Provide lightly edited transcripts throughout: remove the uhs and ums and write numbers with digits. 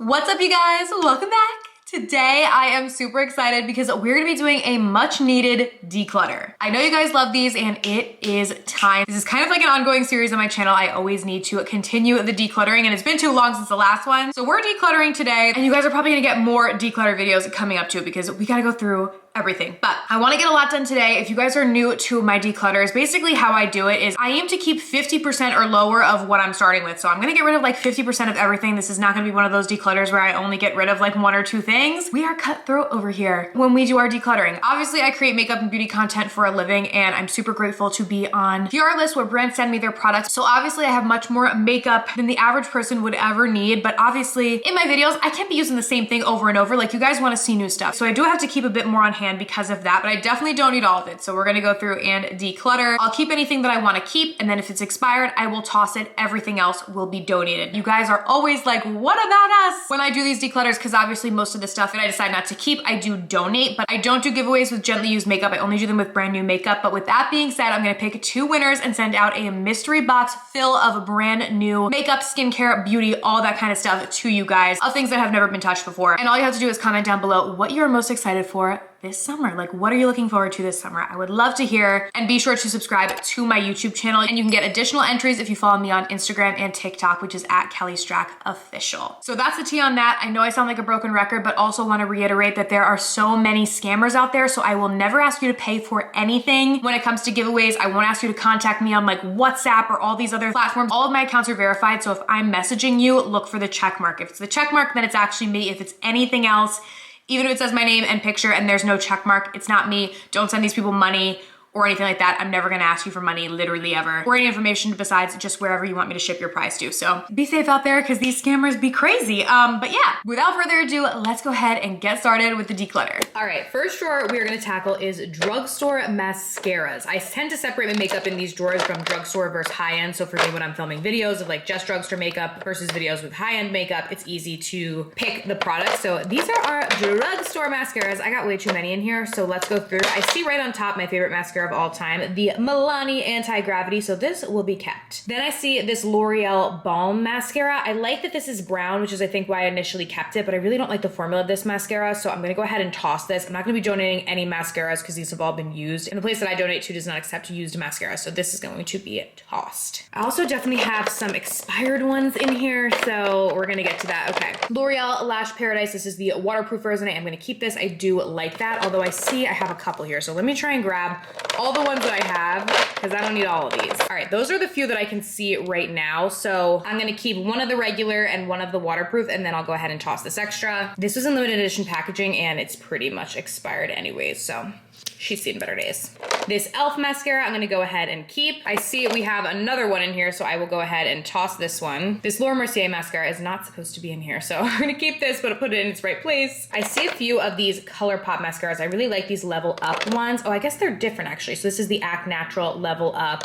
What's up, you guys? Welcome back. Today, I am super excited because we're gonna be doing a much needed declutter. I know you guys love these and it is time. This is kind of like an ongoing series on my channel. I always need to continue the decluttering and it's been too long since the last one. So we're decluttering today and you guys are probably gonna get more declutter videos coming up too because we gotta go through everything. But I wanna get a lot done today. If you guys are new to my declutters, basically how I do it is I aim to keep 50% or lower of what I'm starting with. So I'm gonna get rid of like 50% of everything. This is not gonna be one of those declutters where I only get rid of like one or two things. We are cutthroat over here when we do our decluttering. Obviously, I create makeup and beauty content for a living and I'm super grateful to be on PR lists where brands send me their products. So obviously I have much more makeup than the average person would ever need. But obviously in my videos, I can't be using the same thing over and over. Like you guys wanna see new stuff. So I do have to keep a bit more on hand because of that, but I definitely don't need all of it. So we're gonna go through and declutter. I'll keep anything that I wanna keep, and then if it's expired, I will toss it. Everything else will be donated. You guys are always like, what about us? When I do these declutters, because obviously most of the stuff that I decide not to keep, I do donate, but I don't do giveaways with gently used makeup. I only do them with brand new makeup. But with that being said, I'm gonna pick 2 winners and send out a mystery box full of brand new makeup, skincare, beauty, all that kind of stuff to you guys of things that have never been touched before. And all you have to do is comment down below what you're most excited for this summer. Like, what are you looking forward to this summer? I would love to hear, and be sure to subscribe to my YouTube channel. And you can get additional entries if you follow me on Instagram and TikTok, which is at Kelly Strack Official. So that's the tea on that. I know I sound like a broken record, but also want to reiterate that there are so many scammers out there. So I will never ask you to pay for anything when it comes to giveaways. I won't ask you to contact me on like WhatsApp or all these other platforms. All of my accounts are verified. So if I'm messaging you, look for the check mark. If it's the check mark, then it's actually me. If it's anything else, even if it says my name and picture and there's no check mark, it's not me. Don't send these people money or anything like that. I'm never gonna ask you for money, literally ever, or any information besides just wherever you want me to ship your prize to. So be safe out there because these scammers be crazy. But yeah, without further ado, let's go ahead and get started with the declutter. All right, first drawer we are gonna tackle is drugstore mascaras. I tend to separate my makeup in these drawers from drugstore versus high-end. So for me, when I'm filming videos of like just drugstore makeup versus videos with high-end makeup, it's easy to pick the product. So these are our drugstore mascaras. I got way too many in here, so let's go through. I see right on top my favorite mascara of all time, the Milani Anti-Gravity, so this will be kept. Then I see this L'Oreal Balm Mascara. I like that this is brown, which is I think why I initially kept it, but I really don't like the formula of this mascara, so I'm gonna go ahead and toss this. I'm not gonna be donating any mascaras because these have all been used, and the place that I donate to does not accept used mascara, so this is going to be tossed. I also definitely have some expired ones in here, so we're gonna get to that. Okay, L'Oreal Lash Paradise. This is the waterproof version. I am gonna keep this. I do like that, although I see I have a couple here, so let me try and grab all the ones that I have because I don't need all of these. All right, those are the few that I can see right now. So I'm gonna keep one of the regular and one of the waterproof, and then I'll go ahead and toss this extra. This was in limited edition packaging and it's pretty much expired anyways, so she's seen better days. This e.l.f. mascara, I'm gonna go ahead and keep. I see we have another one in here, so I will go ahead and toss this one. This Laura Mercier mascara is not supposed to be in here, so I'm gonna keep this, but put it in its right place. I see a few of these ColourPop mascaras. I really like these Level Up ones. Oh, I guess they're different actually. So this is the Act Natural Level Up.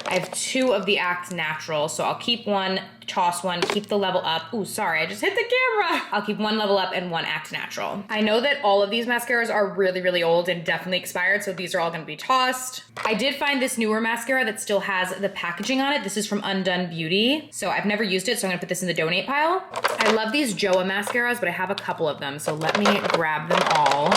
I have 2 of the Act Natural, so I'll keep one, toss one, keep the Level Up. Ooh, sorry, I just hit the camera. I'll keep 1 Level Up and 1 Act Natural. I know that all of these mascaras are really, really old and definitely expired, so these are all gonna be tossed. I did find this newer mascara that still has the packaging on it. This is from Undone Beauty, so I've never used it, so I'm gonna put this in the donate pile. I love these JOA mascaras, but I have a couple of them, so let me grab them all.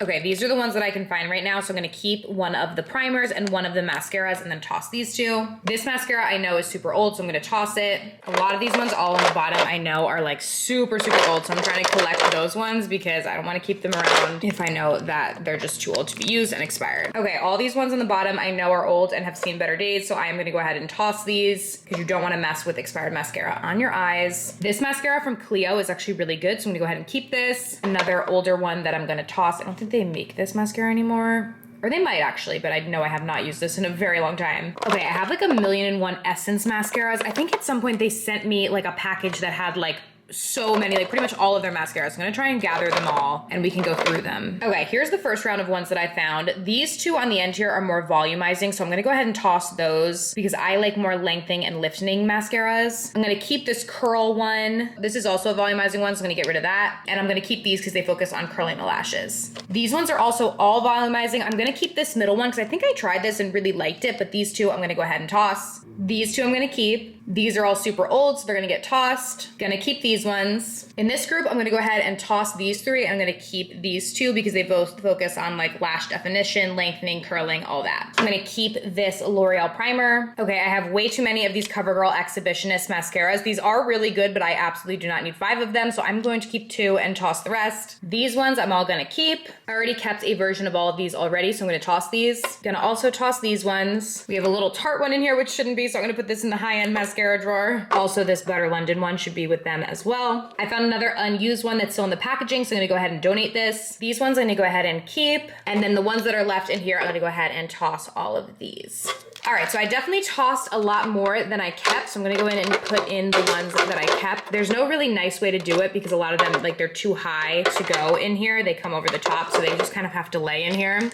Okay, these are the ones that I can find right now, so I'm gonna keep one of the primers and one of the mascaras and then toss these 2. This mascara I know is super old, so I'm gonna toss it. A lot of these ones all on the bottom I know are like super, super old, so I'm trying to collect those ones because I don't wanna keep them around if I know that they're just too old to be used and expired. Okay, all these ones on the bottom I know are old and have seen better days, so I'm gonna go ahead and toss these because you don't wanna mess with expired mascara on your eyes. This mascara from Clio is actually really good, so I'm gonna go ahead and keep this. Another older one that I'm gonna toss. I don't think they make this mascara anymore. Or they might actually, but I know I have not used this in a very long time. Okay, I have like 1,000,001 Essence mascaras. I think at some point they sent me like a package that had like so many, like pretty much all of their mascaras. I'm gonna try and gather them all and we can go through them. Okay, here's the first round of ones that I found. These 2 on the end here are more volumizing, so I'm gonna go ahead and toss those because I like more lengthening and lifting mascaras. I'm gonna keep this curl one. This is also a volumizing one, so I'm gonna get rid of that. And I'm gonna keep these because they focus on curling the lashes. These ones are also all volumizing. I'm gonna keep this middle one because I think I tried this and really liked it, but these 2 I'm gonna go ahead and toss. These 2 I'm gonna keep. These are all super old, so they're gonna get tossed. Gonna keep these these ones. In this group, I'm gonna go ahead and toss these three. I'm gonna keep these two because they both focus on like lash definition, lengthening, curling, all that. I'm gonna keep this L'Oreal primer. Okay, I have way too many of these CoverGirl Exhibitionist mascaras. These are really good, but I absolutely do not need 5 of them, so I'm going to keep 2 and toss the rest. These ones I'm all gonna keep. I already kept a version of all of these already, so I'm gonna toss these. Gonna also toss these ones. We have a little Tarte one in here, which shouldn't be, so I'm gonna put this in the high-end mascara drawer. Also, this Butter London one should be with them as well. I found another unused one that's still in the packaging, so I'm gonna go ahead and donate this. These ones I'm gonna go ahead and keep, and then the ones that are left in here, I'm gonna go ahead and toss all of these. All right, so I definitely tossed a lot more than I kept, so I'm gonna go in and put in the ones that I kept. There's no really nice way to do it because a lot of them, like, they're too high to go in here. They come over the top, so they just kind of have to lay in here.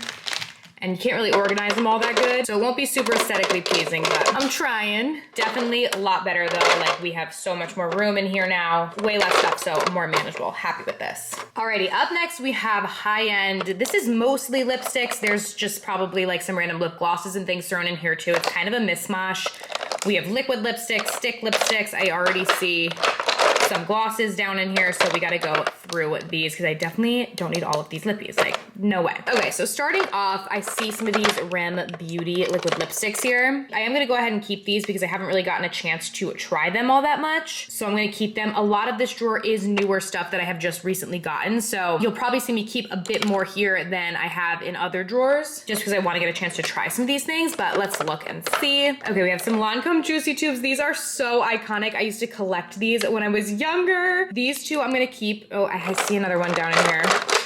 And you can't really organize them all that good. So it won't be super aesthetically pleasing, but I'm trying. Definitely a lot better though. Like, we have so much more room in here now. Way less stuff, so more manageable. Happy with this. Alrighty, up next we have high-end. This is mostly lipsticks. There's just probably like some random lip glosses and things thrown in here too. It's kind of a mishmash. We have liquid lipsticks, stick lipsticks. I already see some glosses down in here, so we gotta go through these because I definitely don't need all of these lippies, like, no way. Okay, so starting off, I see some of these Rem Beauty liquid lipsticks here. I am gonna go ahead and keep these because I haven't really gotten a chance to try them all that much, so I'm gonna keep them. A lot of this drawer is newer stuff that I have just recently gotten, so you'll probably see me keep a bit more here than I have in other drawers, just because I wanna get a chance to try some of these things, but let's look and see. Okay, we have some Lancome Juicy Tubes. These are so iconic. I used to collect these when I was younger. These two I'm gonna keep. Oh, I see another one down in here.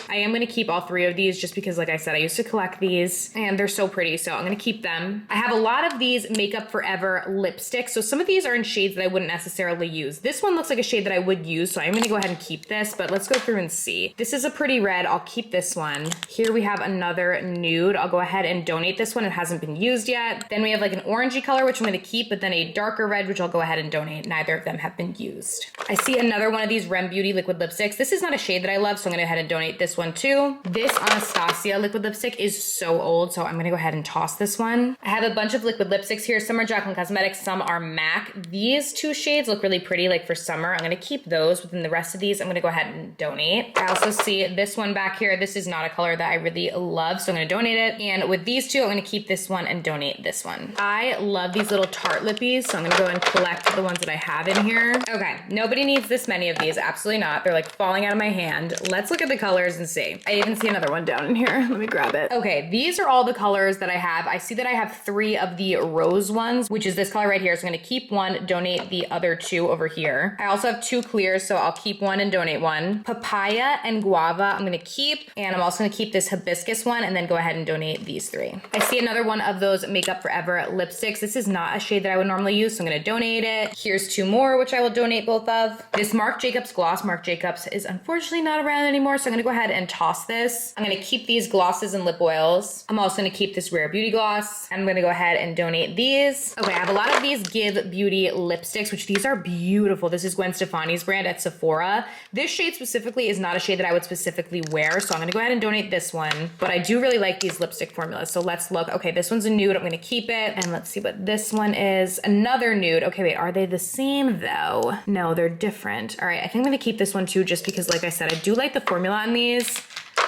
I am gonna keep all 3 of these just because, like I said, I used to collect these and they're so pretty, so I'm gonna keep them. I have a lot of these Makeup Forever lipsticks, so some of these are in shades that I wouldn't necessarily use. This one looks like a shade that I would use, so I'm gonna go ahead and keep this, but let's go through and see. This is a pretty red. I'll keep this one. Here we have another nude. I'll go ahead and donate this one. It hasn't been used yet. Then we have like an orangey color, which I'm gonna keep, but then a darker red, which I'll go ahead and donate. Neither of them have been used. I see another one of these Rem Beauty liquid lipsticks. This is not a shade that I love, so I'm gonna go ahead and donate this one too. This Anastasia liquid lipstick is so old, so I'm gonna go ahead and toss this one. I have a bunch of liquid lipsticks here. Some are Jaclyn Cosmetics, some are MAC. These 2 shades look really pretty, like for summer. I'm gonna keep those. Within the rest of these, I'm gonna go ahead and donate. I also see this one back here. This is not a color that I really love, so I'm gonna donate it. And with these 2, I'm gonna keep this one and donate this one. I love these little Tarte lippies, so I'm gonna go and collect the ones that I have in here. Okay, nobody needs this many of these. Absolutely not. They're like falling out of my hand. Let's look at the colors and see. I even see another one down in here. Let me grab it. Okay, these are all the colors that I have. I see that I have 3 of the rose ones, which is this color right here. So I'm gonna keep one, donate the other 2 over here. I also have 2 clears, so I'll keep one and donate one. Papaya and guava, I'm gonna keep, and I'm also gonna keep this hibiscus one and then go ahead and donate these 3. I see another one of those Makeup Forever lipsticks. This is not a shade that I would normally use, so I'm gonna donate it. Here's 2 more, which I will donate both of. This Marc Jacobs gloss. Marc Jacobs is unfortunately not around anymore, so I'm gonna go ahead and toss this. I'm gonna keep these glosses and lip oils. I'm also gonna keep this Rare Beauty gloss. I'm gonna go ahead and donate these. Okay, I have a lot of these Give Beauty lipsticks, which these are beautiful. This is Gwen Stefani's brand at Sephora. This shade specifically is not a shade that I would specifically wear, so I'm gonna go ahead and donate this one. But I do really like these lipstick formulas, so let's look. Okay, this one's a nude. I'm gonna keep it. And let's see what this one is. Another nude. Okay, wait, are they the same though? No, they're different. All right, I think I'm gonna keep this one too, just because, like I said, I do like the formula on these.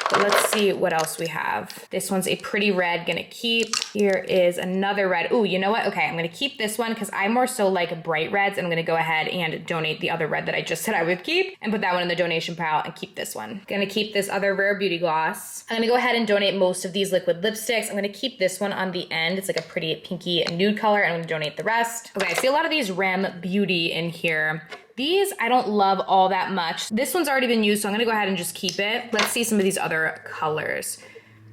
But let's see what else we have. This one's a pretty red, gonna keep. Here is another red. Ooh, you know what? Okay, I'm gonna keep this one because I more so like bright reds. I'm gonna go ahead and donate the other red that I just said I would keep and put that one in the donation pile and keep this one. Gonna keep this other Rare Beauty gloss. I'm gonna go ahead and donate most of these liquid lipsticks. I'm gonna keep this one on the end. It's like a pretty pinky nude color, and I'm gonna donate the rest. Okay, I see a lot of these Rem Beauty in here. These I don't love all that much. This one's already been used, so I'm gonna go ahead and just keep it. Let's see some of these other colors.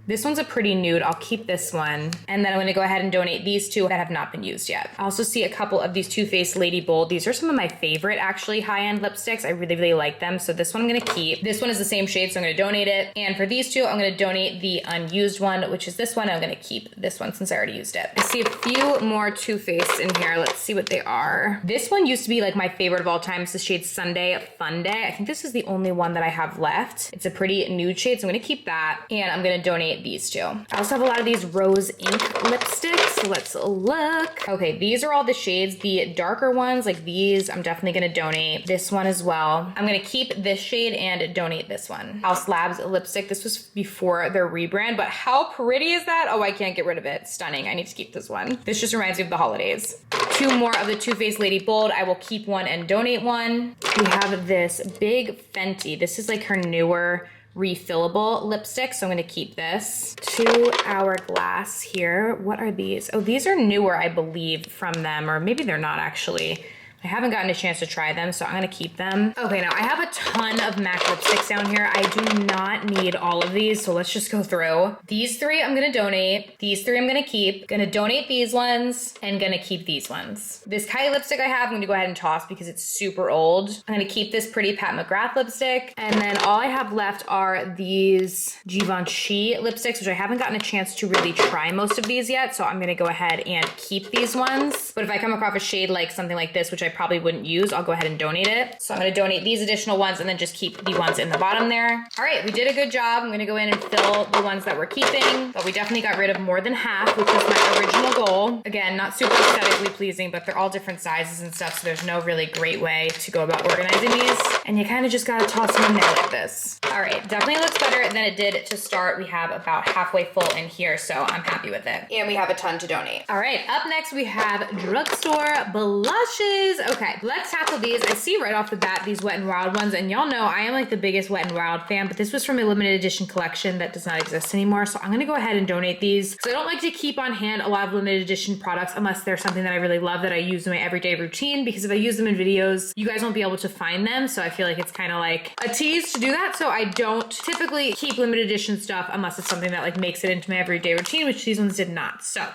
This one's a pretty nude. I'll keep this one. And then I'm gonna go ahead and donate these 2 that have not been used yet. I also see a couple of these Too Faced Lady Bold. These are some of my favorite, actually, high-end lipsticks. I really, really like them. So this one I'm gonna keep. This one is the same shade, so I'm gonna donate it. And for these 2, I'm gonna donate the unused one, which is this one. I'm gonna keep this one since I already used it. I see a few more Too Faced in here. Let's see what they are. This one used to be like my favorite of all time. It's the shade Sunday Fun Day. I think this is the only one that I have left. It's a pretty nude shade, so I'm gonna keep that. And I'm gonna donate donate these two. I also have a lot of these rose ink lipsticks. Let's look. Okay, these are all the shades. The darker ones, like these, I'm definitely gonna donate. This one as well. I'm gonna keep this shade and donate this one. House Labs lipstick. This was before their rebrand, but how pretty is that? Oh, I can't get rid of it. Stunning. I need to keep this one. This just reminds me of the holidays. Two more of the Too Faced Lady Bold. I will keep one and donate one. We have this big Fenty. This is like her newer refillable lipstick, so I'm gonna keep this. 2 Hourglass here. What are these? Oh, these are newer, I believe, from them, or maybe they're not actually. I haven't gotten a chance to try them, so I'm gonna keep them. Okay, now I have a ton of MAC lipsticks down here. I do not need all of these, so let's just go through. These three I'm gonna donate. These three I'm gonna keep. Gonna donate these ones, and gonna keep these ones. This Kylie lipstick I have, I'm gonna go ahead and toss because it's super old. I'm gonna keep this pretty Pat McGrath lipstick. And then all I have left are these Givenchy lipsticks, which I haven't gotten a chance to really try most of these yet, so I'm gonna go ahead and keep these ones. But if I come across a shade like something like this, which I probably wouldn't use, I'll go ahead and donate it. So I'm gonna donate these additional ones and then just keep the ones in the bottom there. All right, we did a good job. I'm gonna go in and fill the ones that we're keeping, but we definitely got rid of more than half, which was my original goal. Again, not super aesthetically pleasing, but they're all different sizes and stuff, so there's no really great way to go about organizing these. And you kind of just gotta toss them in there like this. All right, definitely looks better than it did to start. We have about halfway full in here, so I'm happy with it. And we have a ton to donate. All right, up next we have drugstore blushes. Okay, let's tackle these. I see right off the bat these Wet n Wild ones, and y'all know I am like the biggest Wet n Wild fan, but this was from a limited edition collection that does not exist anymore, so I'm gonna go ahead and donate these. So I don't like to keep on hand a lot of limited edition products unless there's something that I really love that I use in my everyday routine, because if I use them in videos, you guys won't be able to find them, so I feel like it's kind of like a tease to do that, so I don't typically keep limited edition stuff unless it's something that like makes it into my everyday routine, which these ones did not. So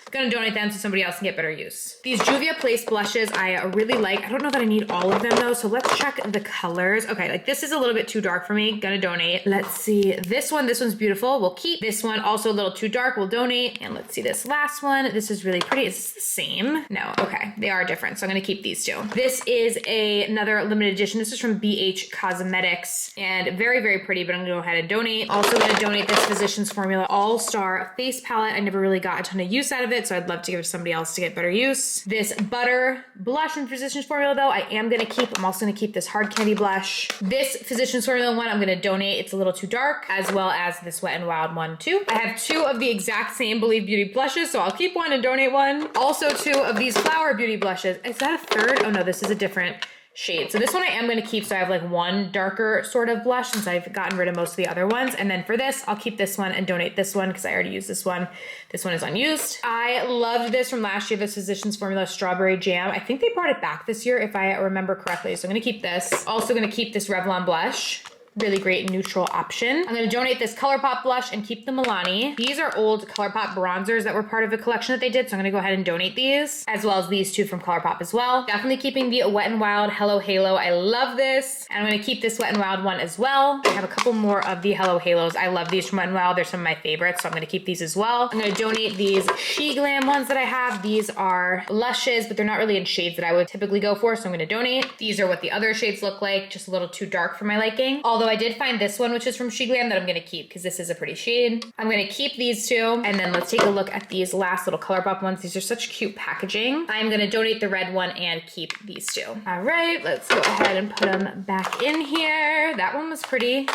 gonna donate them so somebody else can get better use. These Juvia Place blushes I really like. I don't know that I need all of them though, so let's check the colors. Okay, like this is a little bit too dark for me. Gonna donate. Let's see this one. This one's beautiful. We'll keep this one. Also a little too dark. We'll donate. And let's see this last one. This is really pretty. Is this the same? No. Okay, they are different, so I'm gonna keep these two. This is another limited edition. This is from BH Cosmetics and very, very pretty, but I'm gonna go ahead and donate. Also gonna donate this Physicians Formula All-Star Face Palette. I never really got a ton of use out of it, so I'd love to give it to somebody else to get better use. This Butter blush from Physicians Formula though, I am gonna keep. I'm also gonna keep this Hard Candy blush. This Physicians Formula one, I'm gonna donate. It's a little too dark, as well as this Wet n Wild one too. I have two of the exact same Believe Beauty blushes, so I'll keep one and donate one. Also two of these Flower Beauty blushes. Is that a third? Oh no, this is a different shade. So this one I am going to keep, so I have like one darker sort of blush since I've gotten rid of most of the other ones. And then for this, I'll keep this one and donate this one because I already used this one. This one is unused. I loved this from last year, this Physicians Formula Strawberry Jam. I think they brought it back this year if I remember correctly. So I'm going to keep this. Also going to keep this Revlon blush. Really great neutral option. I'm gonna donate this ColourPop blush and keep the Milani. These are old ColourPop bronzers that were part of a collection that they did, so I'm gonna go ahead and donate these, as well as these two from ColourPop as well. Definitely keeping the Wet n Wild Hello Halo. I love this. And I'm gonna keep this Wet n Wild one as well. I have a couple more of the Hello Halos. I love these from Wet n Wild. They're some of my favorites, so I'm gonna keep these as well. I'm gonna donate these SheGlam ones that I have. These are blushes, but they're not really in shades that I would typically go for, so I'm gonna donate. These are what the other shades look like, just a little too dark for my liking. Although I did find this one, which is from SheGlam, that I'm gonna keep because this is a pretty shade. I'm gonna keep these two. And then let's take a look at these last little ColourPop ones. These are such cute packaging. I'm gonna donate the red one and keep these two. All right, let's go ahead and put them back in here. That one was pretty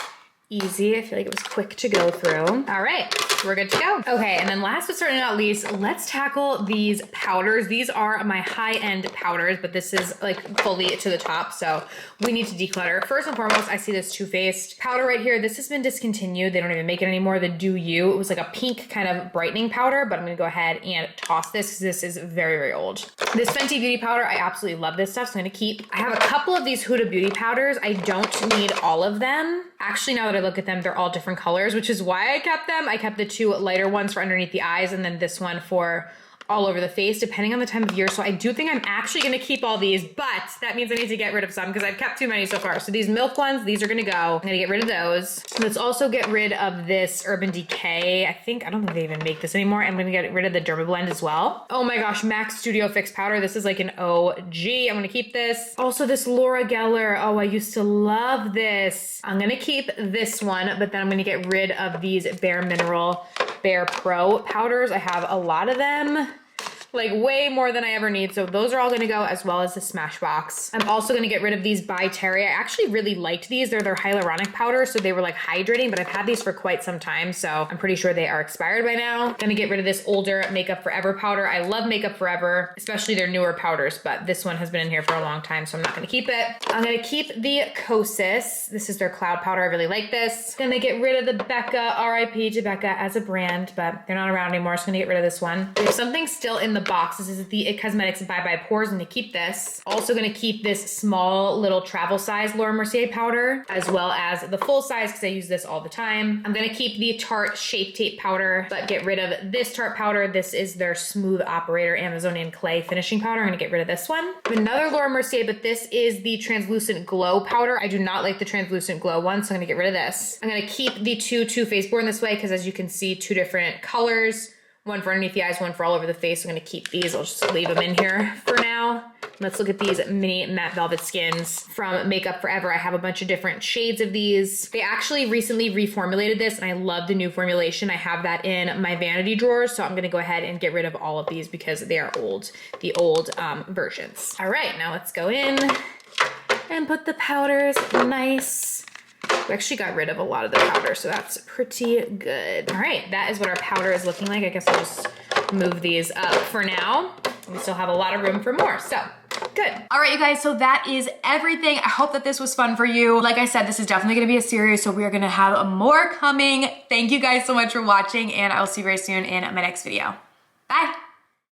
easy. I feel like it was quick to go through. All right, we're good to go. Okay, and then last but certainly not least, let's tackle these powders. These are my high-end powders, but this is like fully to the top, so we need to declutter. First and foremost, I see this Too Faced powder right here. This has been discontinued. They don't even make it anymore. The Do You. It was like a pink kind of brightening powder, but I'm gonna go ahead and toss this because this is very, very old. This Fenty Beauty powder, I absolutely love this stuff, so I'm gonna keep. I have a couple of these Huda Beauty powders. I don't need all of them. Actually, now that I look at them, they're all different colors, which is why I kept them. I kept the two lighter ones for underneath the eyes and then this one for all over the face, depending on the time of year. So I do think I'm actually gonna keep all these, but that means I need to get rid of some because I've kept too many so far. So these milk ones, these are gonna go. I'm gonna get rid of those. Let's also get rid of this Urban Decay. I don't think they even make this anymore. I'm gonna get rid of the Dermablend as well. Oh my gosh, MAC Studio Fix Powder. This is like an OG. I'm gonna keep this. Also this Laura Geller. Oh, I used to love this. I'm gonna keep this one, but then I'm gonna get rid of these Bare Mineral Bare Pro powders. I have a lot of them, like way more than I ever need. So those are all gonna go, as well as the Smashbox. I'm also gonna get rid of these by Terry. I actually really liked these. They're their hyaluronic powder, so they were like hydrating, but I've had these for quite some time, so I'm pretty sure they are expired by now. Gonna get rid of this older Makeup Forever powder. I love Makeup Forever, especially their newer powders, but this one has been in here for a long time, so I'm not gonna keep it. I'm gonna keep the Kosas. This is their cloud powder. I really like this. Gonna get rid of the Becca, RIP to Becca as a brand, but they're not around anymore, so I'm gonna get rid of this one. There's something still in the box. This is the It Cosmetics Bye Bye Pores. I'm gonna keep this. Also gonna keep this small little travel size Laura Mercier powder, as well as the full size because I use this all the time. I'm gonna keep the Tarte Shape Tape powder, but get rid of this Tarte powder. This is their Smooth Operator Amazonian Clay finishing powder. I'm gonna get rid of this one. Another Laura Mercier, but this is the Translucent Glow powder. I do not like the Translucent Glow one, so I'm gonna get rid of this. I'm gonna keep the two Too Faced Born This Way because, as you can see, two different colors. One for underneath the eyes, one for all over the face. I'm gonna keep these. I'll just leave them in here for now. Let's look at these mini matte velvet skins from Makeup Forever. I have a bunch of different shades of these. They actually recently reformulated this and I love the new formulation. I have that in my vanity drawer, so I'm gonna go ahead and get rid of all of these because they are old, the old versions. All right, now let's go in and put the powders nice. We actually got rid of a lot of the powder, so that's pretty good. All right, that is what our powder is looking like. I guess I'll just move these up for now. We still have a lot of room for more, so good. All right, you guys, so that is everything. I hope that this was fun for you. Like I said, this is definitely gonna be a series, so we are gonna have more coming. Thank you guys so much for watching, and I'll see you very soon in my next video. Bye.